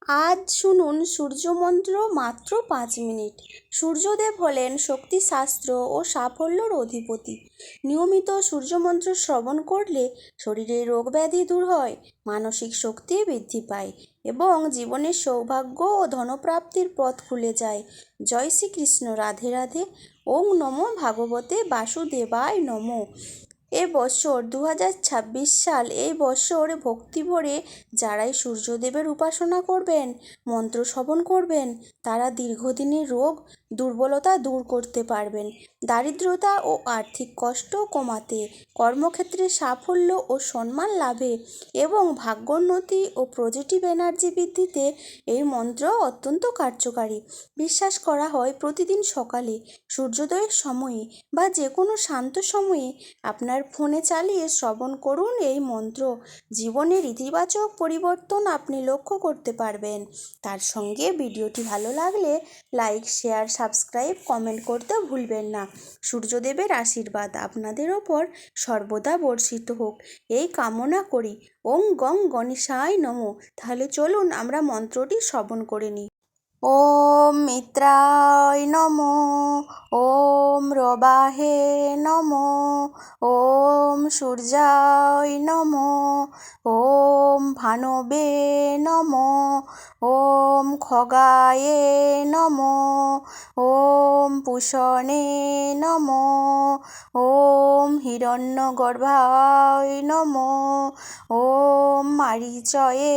আজ শুনুন সূর্যমন্ত্র মাত্র 5 মিনিট। সূর্যদেব হলেন শক্তিশাস্ত্র ও সাফল্যর অধিপতি। নিয়মিত সূর্যমন্ত্র শ্রবণ করলে শরীরের রোগব্যাধি দূর হয়, মানসিক শক্তি বৃদ্ধি পায় এবং জীবনের সৌভাগ্য ও ধনপ্রাপ্তির পথ খুলে যায়। জয় শ্রীকৃষ্ণ। রাধে রাধে। ওং নমো ভাগবতে বাসুদেবায় নমো। এ বছর 2026 সাল, এই বছর ভক্তি ভরে যারাই সূর্যদেবের উপাসনা করবেন, মন্ত্র শ্রবণ করবেন, তারা দীর্ঘদিনের রোগ দুর্বলতা দূর করতে পারবেন, দারিদ্রতা ও আর্থিক কষ্ট কমাতে, কর্মক্ষেত্রে সাফল্য ও সম্মান লাভে এবং ভাগ্যোন্নতি ও পজিটিভ এনার্জি বৃদ্ধিতে এই মন্ত্র অত্যন্ত কার্যকারী। বিশ্বাস করা হয় প্রতিদিন সকালে সূর্যোদয়ের সময়ে বা যে কোনো শান্ত সময়ে আপনার ফোনে চালিয়ে শ্রবণ করুন এই মন্ত্র। জীবনের ইতিবাচক পরিবর্তন আপনি লক্ষ্য করতে পারবেন। তার সঙ্গে ভিডিওটি ভালো লাগলে লাইক, শেয়ার, সাবস্ক্রাইব, কমেন্ট করতে ভুলবেন না। সূর্যদেবের আশীর্বাদ আপনাদের ওপর সর্বদা বর্ষিত হোক, এই কামনা করি। ওং গং গণেশায় নমঃ। তাহলে চলুন আমরা মন্ত্রটি শ্রবণ করে নিই। ওম মিত্রায় নমঃ। ওম রবাহে নমঃ। ওম সূর্যায় নমঃ। ওম ভানবে নমঃ। ওম খগায়ে নমঃ। ওম পুষণে নমঃ। ওম হিরণ্যগর্ভায় নমঃ। ওম মারীচয়ে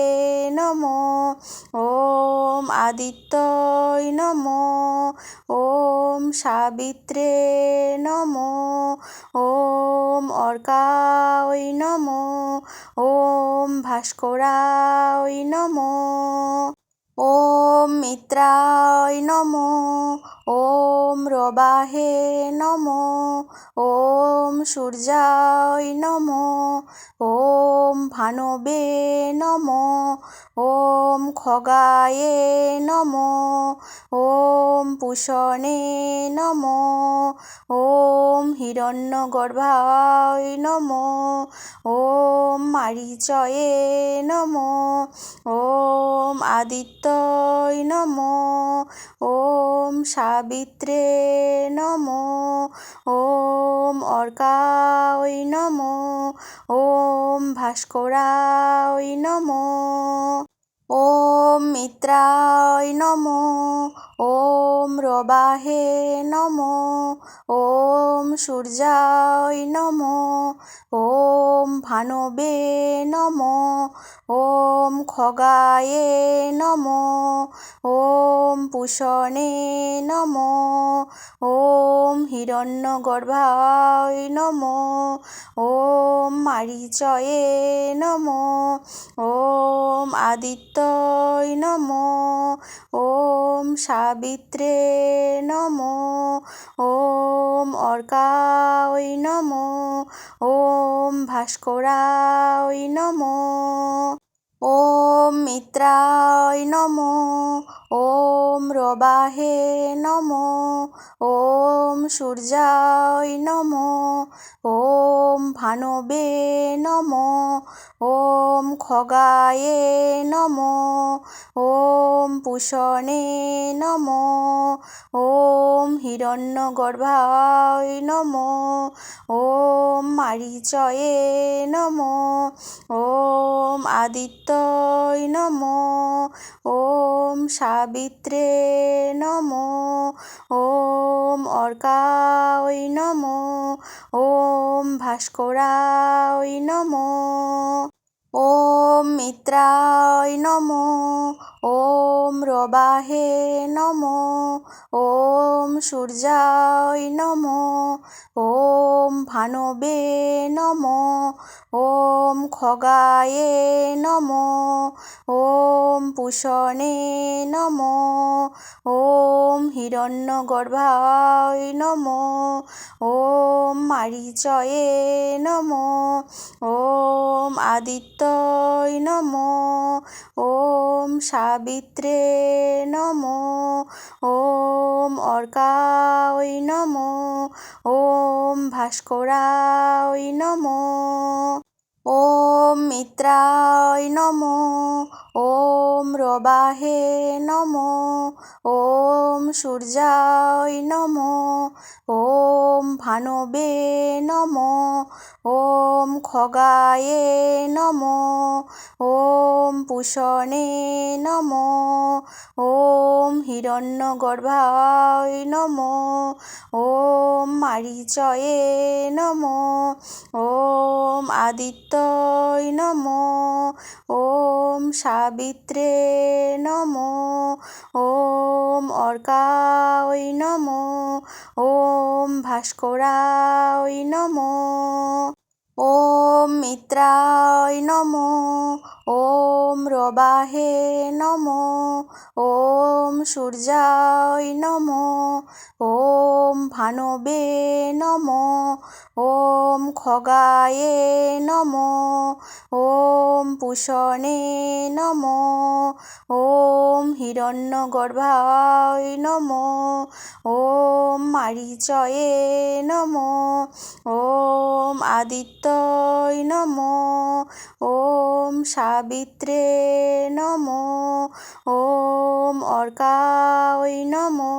নমঃ। ওম আদিত্যয় নমঃ। ওম সাবিত্রে নমঃ। ওম অর্কায় নমঃ। ওম ভাস্করায় নমঃ। ওম মিত্রায় নমঃ। ওম রবাহে নমঃ। ওম সূর্যায় নমঃ। ওম ভানবে নমঃ। ওম খগায়ে নমঃ। ওম পুষণে নমঃ। ওম হিরণ্যগর্ভায় নমঃ। ওম মারীচয়ে নমঃ। ওম আদিত্যয় নমঃ। ওম সাবিত্রে নমঃ। ওম অর্কায় নমঃ। ওম ভাস্করায় নমঃ। ওম মিত্রায় নমঃ। ওম রবাহে নমঃ। ওম সূর্যায় নমঃ। ওম ভানবে নমঃ। ওম খগায়ে নমঃ। ওম পুষণে নমঃ। ওম হিরণ্যগর্ভায় নমঃ। ওম মারীচয়ে নমঃ। ওম আদিত্যয় নমঃ। ওম সাবিত্রে নমঃ। ওম অর্কায় নমঃ। ওম ভাস্করায় নমঃ। ওম মিত্রায় নমঃ। ওম রবাহে নমঃ। ওম সূর্যায় নমঃ। ওম ভানবে নমঃ। ওম খগায়ে নমঃ। ওম পুষণে নমঃ। ওম হিরণ্যগর্ভায় নমঃ। ওম মারীচয়ে নমঃ। ওম আদিত্যয় নমঃ। ওম সাবিত্রে নমঃ। ওম অর্কায় নমঃ। ওম ভাস্করায় নমঃ। ওম মিত্রায় নমঃ। ওম রবাহে নমঃ। ওম সূর্যায় নমঃ। ওম ভানবে নমঃ। ওম খগায়ে নমঃ। ওম পুষণে নমঃ। ওম হিরণ্যগর্ভায় নমঃ। ওম মারীচয়ে নমঃ। ওম আদিত্যয় নমঃ। ওম সাবিত্রে নমঃ। ওম অর্কায় নমঃ। ওম ভাস্করায় নমঃ। ওম মিত্রায় নমঃ। ওম রবাহে নমো। ওম সূর্যায় নমো। ওম ভানবে নমো। ওম খগায়ে নমো। ওম পুষণে নমো। ওম হিরণ্যগর্ভায় নমো। ওম মারীচয়ে নমো। ওম আদিত্যয় নমো। ওম সাবিত্রে নমো। ওম অর্কায় নমো। ওম ভাস্করায় নমো। ওম মিত্রায় নমো। ওম রবাহে নমো। ওম সূর্যায় নমো। ওম ভানবে নমো। ওম খগায়ে নমো। ওম পুষণে নমো। ওম হিরণ্যগর্ভায় নমো। ওম মারীচয়ে নমো। ওম আদিত্যয় নমো। ওম সাবিত্রে নমো। ওম অর্কায় নমো।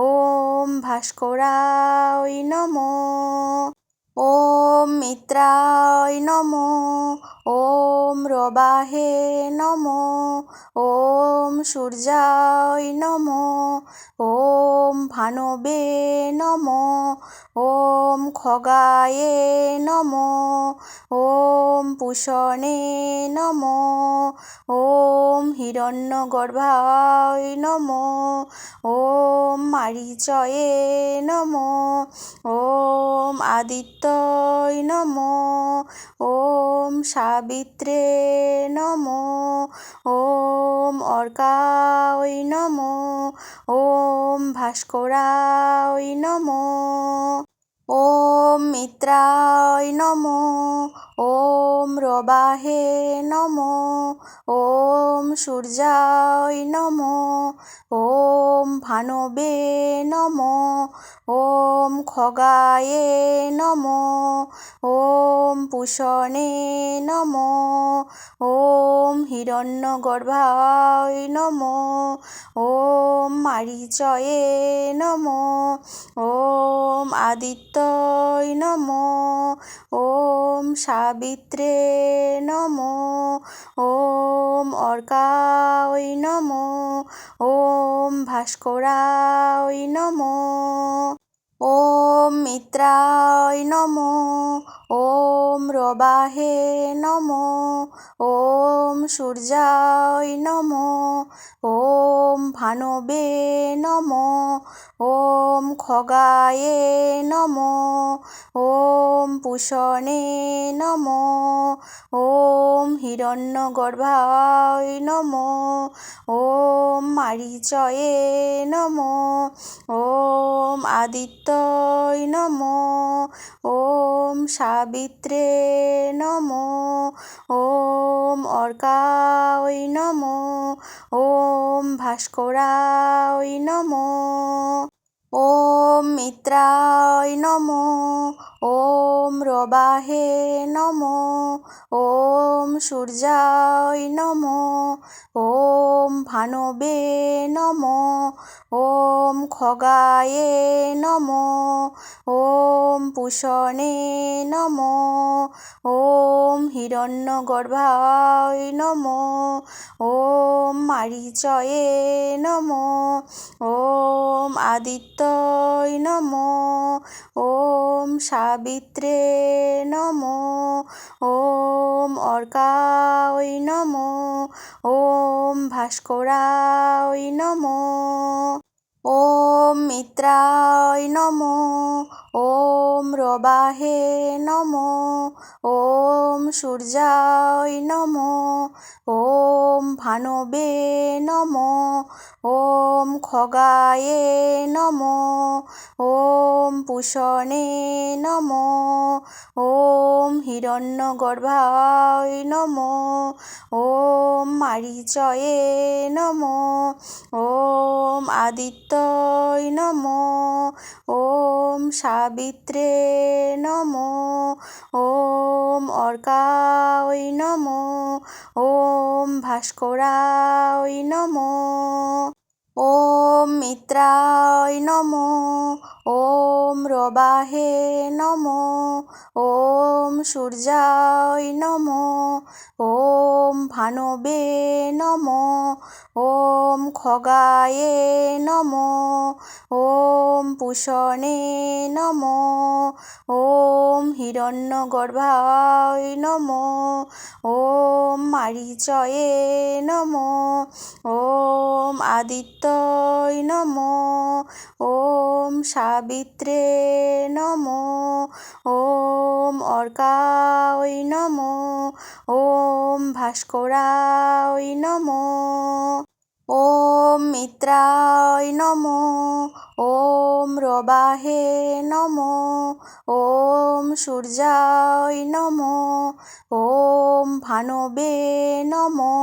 ওম ভাস্করায় নমো। ওম মিত্রায় নমো। ওম রবাহে নমো। ওম সূর্যায় নমো। ওম ভানবে নমো। ওম খগায়ে নমো। ওম পুষণে নমো। ওম হিরণ্যগর্ভায় নমো। ওম মারীচয়ে নমো। ওম আদিত্যয় নমো। ওম সাবিত্রে নমো। ওম অর্কায় নমো। ওম ভাস্করায় নমো। ওম মিত্রায় নমো। ওম রবাহে নমো। ওম সূর্যায় নমো। ওম ভানবে নমো। ওম খগায়ে নমো। ওম পুষণে নমো। ওম হিরণ্যগর্ভায় নমো। ওম মারীচয়ে নমো। ওম আদিত্যয় নমো। ওম সাবিত্রে নমো। ওম অর্কায় নমো। ওম ভাস্করায় নমো। ওম মিত্রায় নমো। ওম রবাহে নমো। ওম সূর্যায় নমো। ওম ভানবে নমো। ওম খগায়ে নমো। ওম পুষণে নমো। ওম হিরণ্যগর্ভায় নমো। ওম মারীচয়ে নমো। ওম আদিত্যয় নমো। ওম সাবিত্রে নমো। ওম অর্কায় নমো। ওম ভাস্করায় নমো। ওম মিত্রায় নমো। ওম রবাহে নমো। ওম সূর্যায় নমো। ওম ভানবে নমো। ওম খগায়ে নমো। ওম পুষণে নমো। ওম হিরণ্যগর্ভায় নমো। ওম মারীচয়ে নমো। ওম আদিত্যয় নমো। ওম সাবিত্রে নমো। ওম অর্কায় নমো। ওম ভাস্করায় নমো। ওম মিত্রায় নমো। ওম রবাহে নমো। ওম সূর্যায় নমো। ওম ভানবে নমো। ওম খগায়ে নমো। ওম পুষণে নমো। ওম হিরণ্যগর্ভায় নমো। ওম মারীচয়ে নমো। ওম আদিত্যয় নমো। ওম সাবিত্রে নমো। ওম অর্কায় নমো। ওম ভাস্করায় নমো। ওম মিত্রায় নমো। ওম রবাহে নমো। ওম সূর্যায় নমো। ওম ভানবে নমো। ওম খগায়ে নমো। ওম পুষণে নমো। ওম হিরণ্যগর্ভায় নমো। ওম মারীচয়ে নমো। ওম আদিত্যয় নমো। ওম সাবিত্রে নমো। ওম অর্কায় নমো। ওম ভাস্করায় নমো। ওম মিত্রায় নমো। ওম রবাহে নমো। ওম সূর্যায় নমো। ওম ভানবে নমো।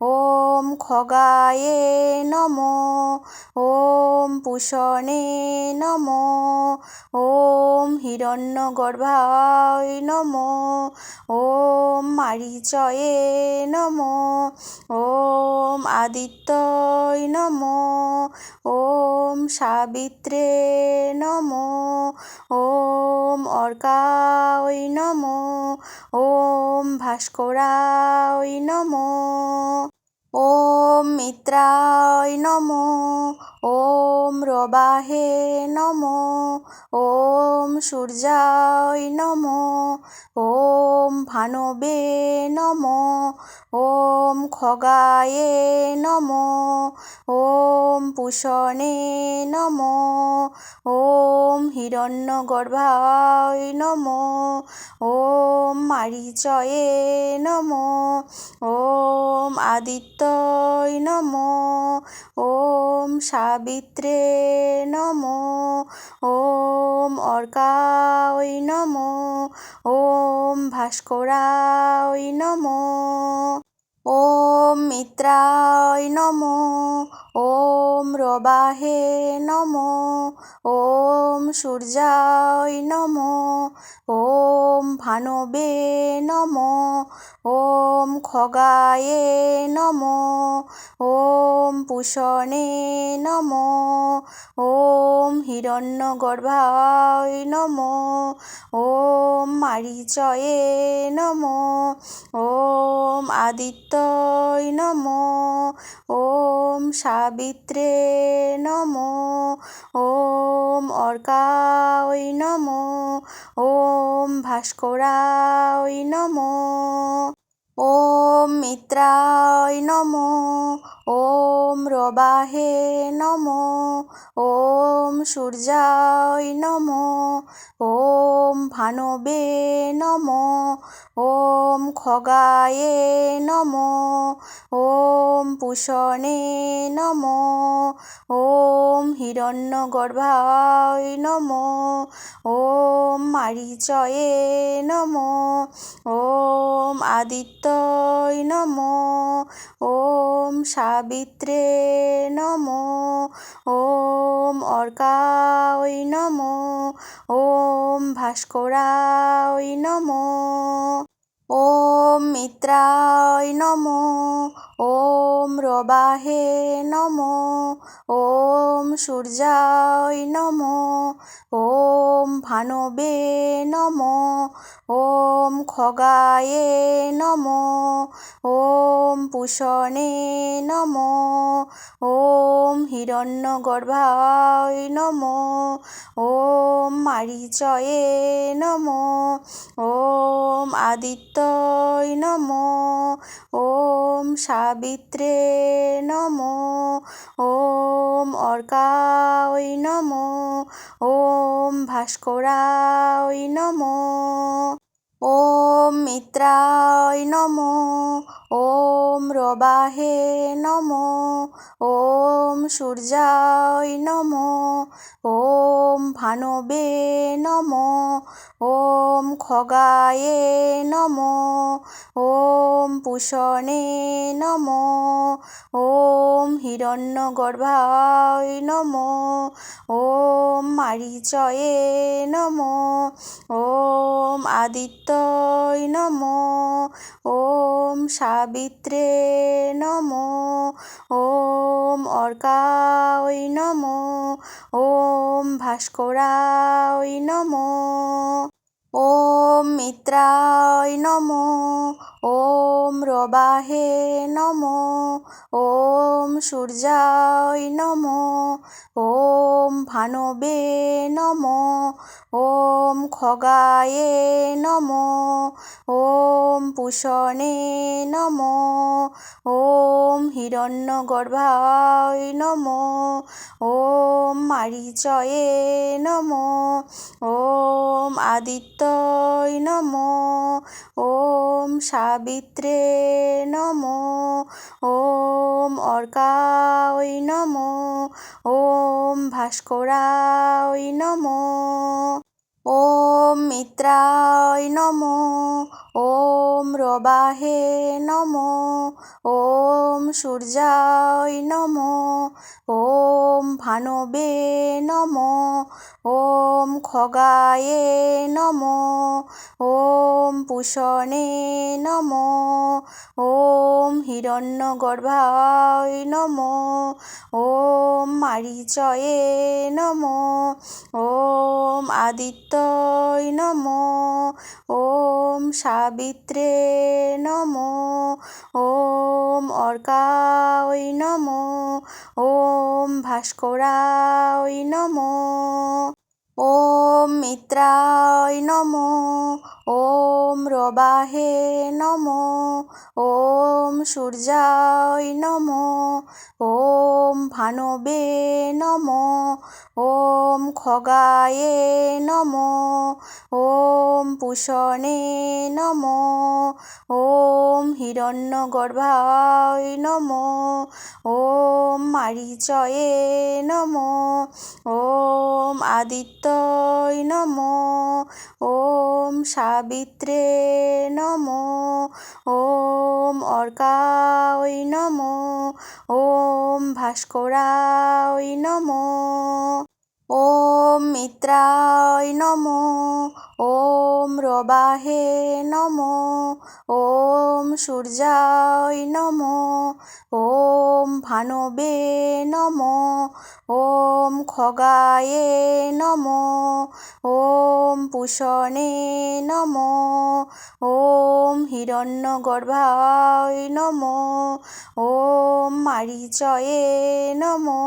ওম খগায়ে নমো। ওম পুষণে নমো। ওম হিরণ্যগর্ভায় নমো। ওম মারীচয়ে নমো। ওম আদিত্যয় নমো। ওম সাবিত্রে নমো। ওম অর্কায় নমো। ওম ভাস্করায় নমো। ওম মিত্রায় নমো। ওম রবাহে নমো। ওম সূর্যায় নমো। ওম ভানবে নমো। ওম খগায়ে নমো। ওম পুষণে নমো। ওম হিরণ্যগর্ভায় নমো। ওম মারীচয়ে নমো। ওম আদিত্যয় নমো। ওম সাবিত্রে নমো। ওম অর্কায় নমো। ওম ভাস্করায় নমো। ওম মিত্রায় নমো। ওম রবাহে নমো। ওম সূর্যায় নমো। ওম ভানবে নমো। ওম খগায়ে নমো। ওম পুষণে নমো। ওম হিরণ্যগর্ভায় নমো। ওম মারীচয়ে নমো। ওম আদিত্যয় নমো। ওম সাবিত্রে নমো। ওম অর্কায় নমো। ওম ভাস্করায় নমো। ওম মিত্রায় নমো। ওম রবাহে নমো। ওম সূর্যায় নমো। ওম ভানবে নমো। ওম খগায়ে নমো। ওম পুষণে নমো। ওম হিরণ্যগর্ভায় নমো। ওম মারীচয়ে নমো। ওম আদিত্যয় নমো। ওম সাবিত্রে নমো। ওম অর্কায় নমো। ওম ভাস্করায় নমো। ওম মিত্রায় নমো। ওম রবাহে নমো। ওম সূর্যায় নমো। ওম ভানবে নমো। ওম খগায়ে নমো। ওম পুষণে নমো। ওম হিরণ্যগর্ভায় নমো। ওম মারীচয়ে নমো। ওম আদিত্যয় নমো। ওম সাবিত্রে নমো। ওম অর্কায় নমো। ওম ভাস্করায় নমো। ওম মিত্রায় নমো। ওম রবাহে নমো। ওম সূর্যায় নমঃ ওম ভানবে নমঃ ওম খগায়ে নমঃ ওম পুষণে নমঃ ওম হিরণ্যগর্ভায় নমঃ ওম মারীচয়ে নমঃ ওম আদিত্যয় নমঃ ওম সাবিত্রে নমঃ ওম অর্কায় নমঃ ওম ভাস্করায় নমঃ ওম মিত্রায় নমঃ ওম রবাহে নমঃ ওম সূর্যায় নমঃ ওম ভানবে নমঃ ওম খগায়ে নমঃ ওম পুষণে নমঃ ওম হিরণ্যগর্ভায় নমঃ ওম মারীচয়ে নমঃ ওম আদিত্যয় নমঃ ওম সাবিত্রে নমঃ ওম অর্কায় নমঃ ওম ভাস্করায় নমঃ ওম মিত্রায় নমঃ ওম রবাহে নমঃ ওম সূর্যায় নমঃ ওম ভানবে নমঃ ওম খগায়ে নমঃ ওম পুষণে নমঃ ওম হিরণ্যগর্ভায় নমঃ ওম মারীচয়ে নমঃ ওম আদিত্যয় নমঃ ওম সাবিত্রে নমঃ ওম অর্কায় নমঃ ওম ভাস্করায় নমঃ ওম মিত্রায় নমঃ ওম রবাহে নমঃ ওম সূর্যায় নমঃ ওম ভানবে নমঃ ওম খগায়ে নমঃ ওম পুষণে নমঃ ওম হিরণ্যগর্ভায় নমঃ ওম মারীচয়ে নমঃ ওম আদিত্যয় নমঃ ওম সাবিত্রে নমঃ ওম অর্কায় নমঃ ওম ভাস্করায় নমঃ ওম মিত্রায় নমঃ ওম রবাহে নমঃ ওম সূর্যায় নমঃ ওম ভানবে নমঃ ওম খগায়ে নমঃ ওম পুষণে নমঃ ওম হিরণ্যগর্ভায় নমঃ ওম মারীচয়ে নমঃ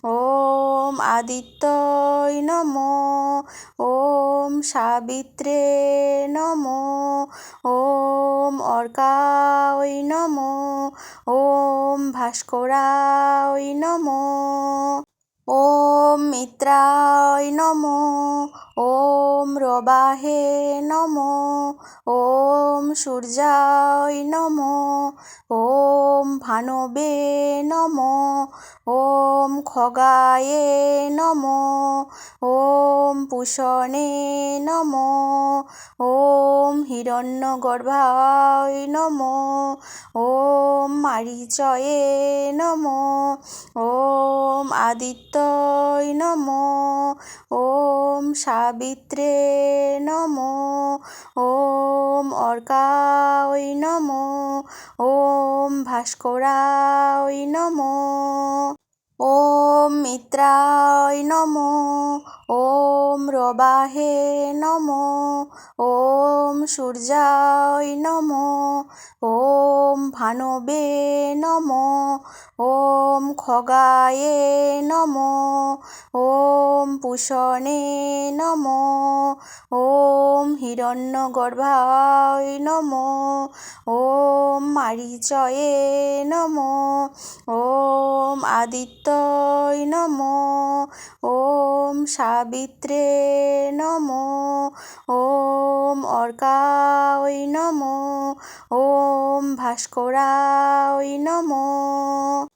ওম আদিত্যয় নমঃ ওম সাবিত্রে নমঃ ওম অর্কায় নমঃ ওম ভাস্করায় নমঃ ওম মিত্রায় নমঃ ওম রবাহে নমঃ ওম সূর্যায় নমঃ ওম ভানবে নমঃ ওম খগায়ে নমঃ ওম পুষণে নমঃ ওম হিরণ্যগর্ভায় নমঃ ওম মারীচয়ে নমঃ ওম আদিত্যয় নমঃ ওম সাবিত্রে নমঃ ওম অর্কায় নমঃ ওম ভাস্করায় নমঃ ওম মিত্রায় নমঃ ওম রবাহে নমঃ ওম সূর্যায় নমঃ ওম ভানবে নমঃ ওম খগায়ে নমঃ ওম পুষণে নমঃ ওম হিরণ্যগর্ভায় নমঃ ওম মারীচয়ে নমঃ ওম আদিত্যয় নমঃ ওম সাবিত্রে নমঃ ওম অর্কায় নমঃ ওম ভাস্করায় নমঃ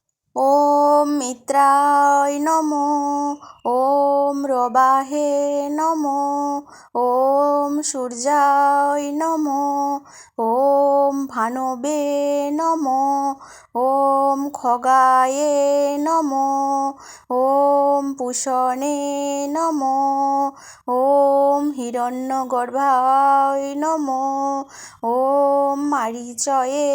মিত্রায় নমঃ। ওম রবাহে নমঃ। ওম সূর্যায় নমঃ। ওম ভানবে নমঃ। ওম খগায়ে নমঃ। ওম পুষণে নমঃ। ওম হিরণ্যগর্ভায় নমঃ। ওম মারীচয়ে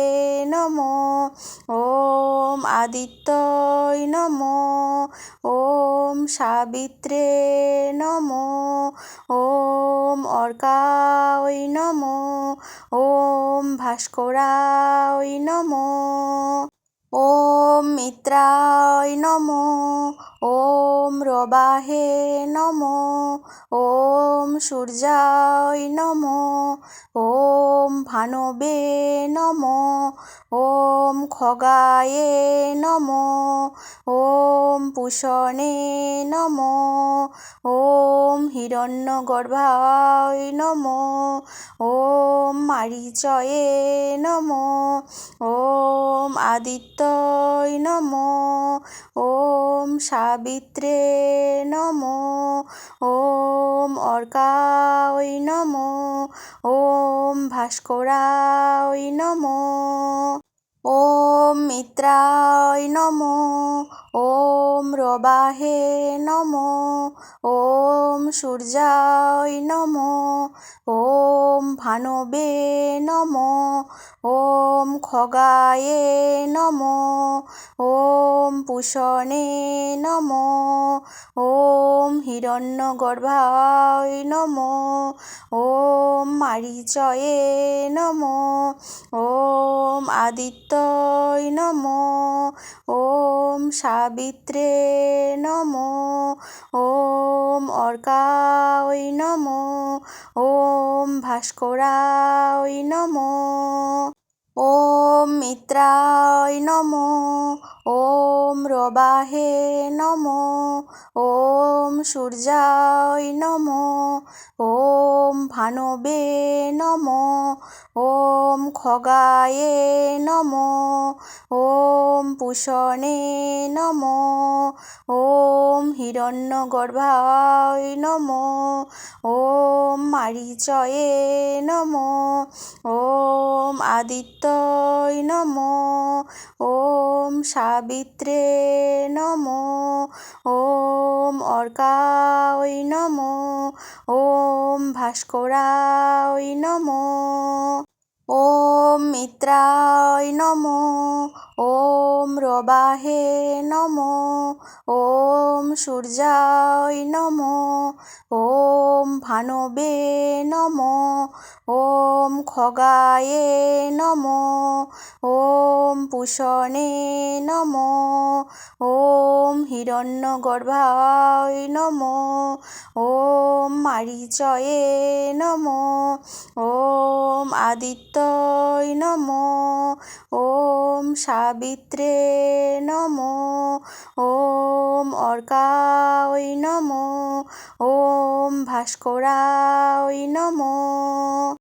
নমঃ। ওম আদিত্যয় নমঃ। ওম সাবিত্রে নমঃ। ওম অর্কায় নমঃ। ওম ভাস্করায় নমঃ। ওম মিত্রায় নমঃ। ওম রবাহে নমঃ। ওম সূর্যায় নমঃ। ওম ভানবে নমঃ। ওম খগায়ে নমঃ। ওম পুষণে নমঃ। ওম হিরণ্যগর্ভায় নমঃ। ওম মারীচয়ে নমঃ। ওম আদিত্যয় নমঃ। ওম সাবিত্রে নমঃ। ওম অর্কায় নমঃ। ওম ভাস্করায় নমঃ। ওম মিত্রায় নমঃ। ওম রবাহে নমঃ। ওম সূর্যায় নমঃ। ওম ভানবে নমঃ। ওম খগায়ে নমঃ। ওম পুষণে নমঃ। ওম হিরণ্যগর্ভায় নমঃ। ওম মারীচয়ে নমঃ। ওম আদিত্যয় নমঃ। ওম সাবিত্রে নমঃ। ওম অর্কায় নমঃ। ওম ভাস্করায় নমঃ। ওম মিত্রায় নমঃ। ওম রবাহে নমঃ। ওম সূর্যায় নমঃ। ওম ভানবে নমঃ। ওম খগায়ে নমঃ। ওম পুষণে নমঃ। ওম হিরণ্যগর্ভায় নমঃ। ওম মারীচয়ে নমঃ। ওম আদিত্যয় নমঃ। ওম সাবিত্রে নমঃ। ওম অর্কায় নমঃ। ওম ভাস্করায় নমঃ। ওম মিত্রায় নমঃ। ওম রবাহে নমঃ। ওম সূর্যায় নমঃ। ওম ভানবে নমঃ। ওম খগায়ে নমঃ। ওম পুষণে নমঃ। ওম হিরণ্যগর্ভায় নমঃ। ওম মারীচয়ে নমঃ। ওম আদিত্যয় নমঃ। ওম সাবিত্রে নমঃ। ওম অর্কায় নমঃ। ওম ভাস্করায় নমঃ।